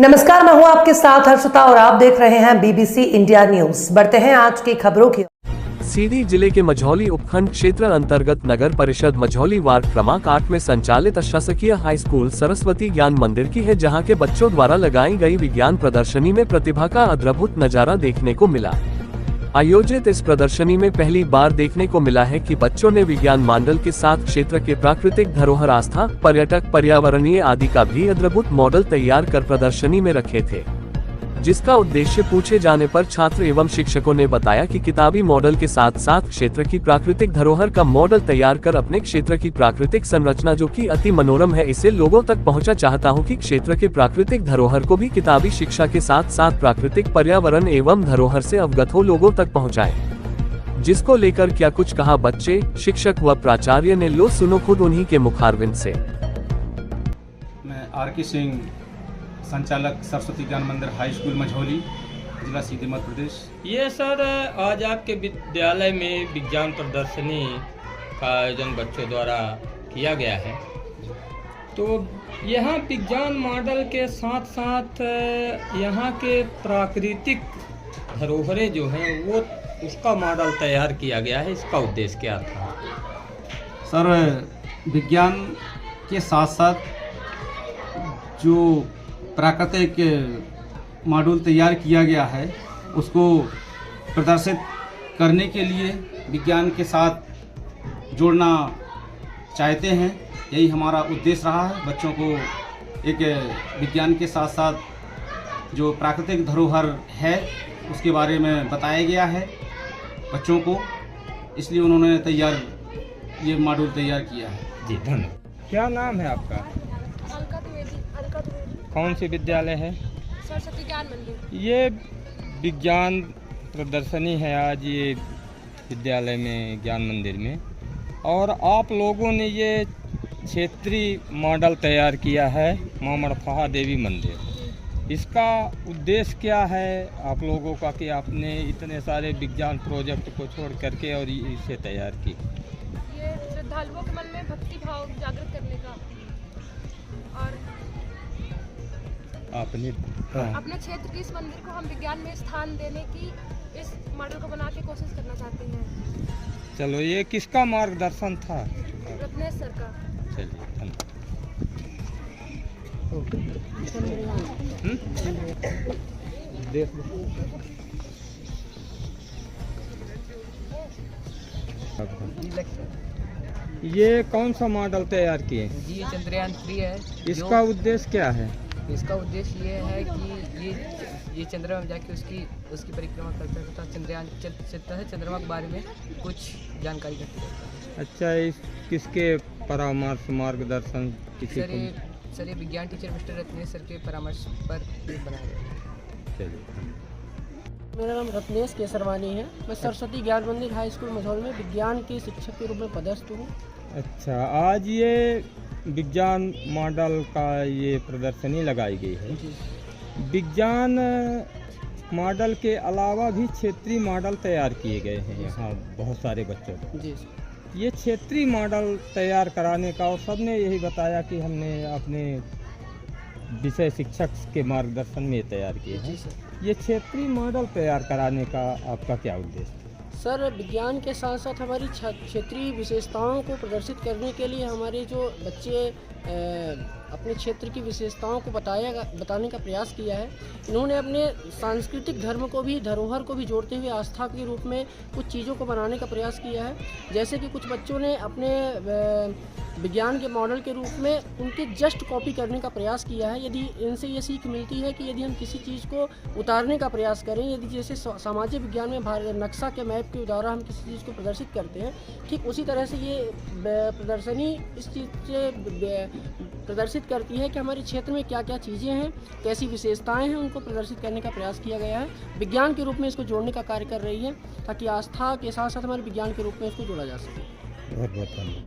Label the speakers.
Speaker 1: नमस्कार, मैं हूं आपके साथ हर्षिता और आप देख रहे हैं बीबीसी इंडिया न्यूज। बढ़ते हैं आज की खबरों की।
Speaker 2: सीधी जिले के मझौली उपखंड क्षेत्र अंतर्गत नगर परिषद मझौली वार्ड क्रमांक 8 में संचालित अशासकीय हाई स्कूल सरस्वती ज्ञान मंदिर की है, जहां के बच्चों द्वारा लगाई गई विज्ञान प्रदर्शनी में प्रतिभा का अद्भुत नजारा देखने को मिला। आयोजित इस प्रदर्शनी में पहली बार देखने को मिला है कि बच्चों ने विज्ञान मॉडल के साथ क्षेत्र के प्राकृतिक धरोहर, आस्था, पर्यटक, पर्यावरणीय आदि का भी अद्भुत मॉडल तैयार कर प्रदर्शनी में रखे थे, जिसका उद्देश्य पूछे जाने पर छात्र एवं शिक्षकों ने बताया कि किताबी मॉडल के साथ साथ क्षेत्र की प्राकृतिक धरोहर का मॉडल तैयार कर अपने क्षेत्र की प्राकृतिक संरचना जो कि अति मनोरम है, इसे लोगों तक पहुंचा। चाहता हूं कि क्षेत्र के प्राकृतिक धरोहर को भी किताबी शिक्षा के साथ साथ प्राकृतिक पर्यावरण एवं धरोहर से अवगत हो लोगों तक पहुँचाए, जिसको लेकर क्या कुछ कहा बच्चे, शिक्षक व प्राचार्य ने। लो सुनो खुद उन्हीं के मुखारविंद से।
Speaker 3: मैं आर.के. सिंह, संचालक सरस्वती ज्ञान मंदिर हाई स्कूल मझौली, जिला सीधी मध्य प्रदेश।
Speaker 4: ये सर आज आपके विद्यालय में विज्ञान प्रदर्शनी का आयोजन बच्चों द्वारा किया गया है, तो यहाँ विज्ञान मॉडल के साथ साथ यहाँ के प्राकृतिक धरोहरें जो हैं वो उसका मॉडल तैयार किया गया है। इसका उद्देश्य क्या था?
Speaker 3: सर, विज्ञान के साथ साथ जो प्राकृतिक मॉड्यूल तैयार किया गया है उसको प्रदर्शित करने के लिए विज्ञान के साथ जोड़ना चाहते हैं। यही हमारा उद्देश्य रहा है। बच्चों को एक विज्ञान के साथ साथ जो प्राकृतिक धरोहर है उसके बारे में बताया गया है बच्चों को, इसलिए उन्होंने ये मॉड्यूल तैयार किया है।
Speaker 4: जी, धन्यवाद। क्या नाम है आपका? कौन सी विद्यालय है?
Speaker 5: सरस्वती ज्ञान मंदिर।
Speaker 4: ये विज्ञान प्रदर्शनी है आज ये विद्यालय में, ज्ञान मंदिर में, और आप लोगों ने ये क्षेत्रीय मॉडल तैयार किया है माँ मड़फहा देवी मंदिर। इसका उद्देश्य क्या है आप लोगों का कि आपने इतने सारे विज्ञान प्रोजेक्ट को छोड़ करके और इसे तैयार की?
Speaker 5: ये श्रद्धालुओं के मन में भक्ति भाव जागृत करने का और अपने क्षेत्र के इस मंदिर को हम विज्ञान में स्थान देने की इस मॉडल को बना के कोशिश करना चाहते हैं।
Speaker 4: चलो, ये किसका मार्गदर्शन था?
Speaker 5: रत्नेश सर का।
Speaker 4: चलिए, धन्यवाद। ये कौन सा मॉडल तैयार किए?
Speaker 6: जी, ये चंद्रयान 3 है।
Speaker 4: इसका उद्देश्य क्या है?
Speaker 6: इसका उद्देश्य ये है कि ये चंद्रमा में जाके उसकी परिक्रमा करता है तथा चंद्रयान चलता है, चंद्रमा के बारे में कुछ जानकारी करता है।
Speaker 4: अच्छा, इस किसके परामर्श मार्गदर्शन किसी
Speaker 6: सर ये विज्ञान टीचर मिस्टर रत्नेश सर के परामर्श पर बनाया गया।
Speaker 4: चलिए।
Speaker 7: मेरा नाम रत्नेश केसरवानी है। मैं सरस्वती ज्ञान मंदिर हाई स्कूल मझौली में विज्ञान के शिक्षक के रूप में पदस्थ हूँ।
Speaker 4: अच्छा, आज ये विज्ञान मॉडल का ये प्रदर्शनी लगाई गई है। विज्ञान मॉडल के अलावा भी क्षेत्रीय मॉडल तैयार किए गए हैं यहाँ बहुत सारे बच्चों को।
Speaker 7: जी,
Speaker 4: ये क्षेत्रीय मॉडल तैयार कराने का, और सबने यही बताया कि हमने अपने विषय शिक्षक के मार्गदर्शन में तैयार किए हैं। ये क्षेत्रीय मॉडल तैयार कराने का आपका क्या उद्देश्य?
Speaker 7: सर, विज्ञान के साथ साथ हमारी क्षेत्रीय विशेषताओं को प्रदर्शित करने के लिए हमारे जो बच्चे अपने क्षेत्र की विशेषताओं को बताने का प्रयास किया है। इन्होंने अपने सांस्कृतिक धर्म को भी, धरोहर को भी जोड़ते हुए आस्था के रूप में कुछ चीज़ों को बनाने का प्रयास किया है। जैसे कि कुछ बच्चों ने अपने विज्ञान के मॉडल के रूप में उनके जस्ट कॉपी करने का प्रयास किया है। यदि इनसे ये सीख मिलती है कि यदि हम किसी चीज़ को उतारने का प्रयास करें, यदि जैसे सामाजिक विज्ञान में नक्शा के मैप के द्वारा हम किसी चीज़ को प्रदर्शित करते हैं, ठीक उसी तरह से ये प्रदर्शनी इस चीज़ से प्रदर्शित करती है कि हमारे क्षेत्र में क्या क्या चीज़ें हैं, कैसी विशेषताएं हैं, उनको प्रदर्शित करने का प्रयास किया गया है। विज्ञान के रूप में इसको जोड़ने का कार्य कर रही है ताकि आस्था के साथ साथ हमारे विज्ञान के रूप में इसको जोड़ा जा सके।
Speaker 4: बहुत बहुत धन्यवाद।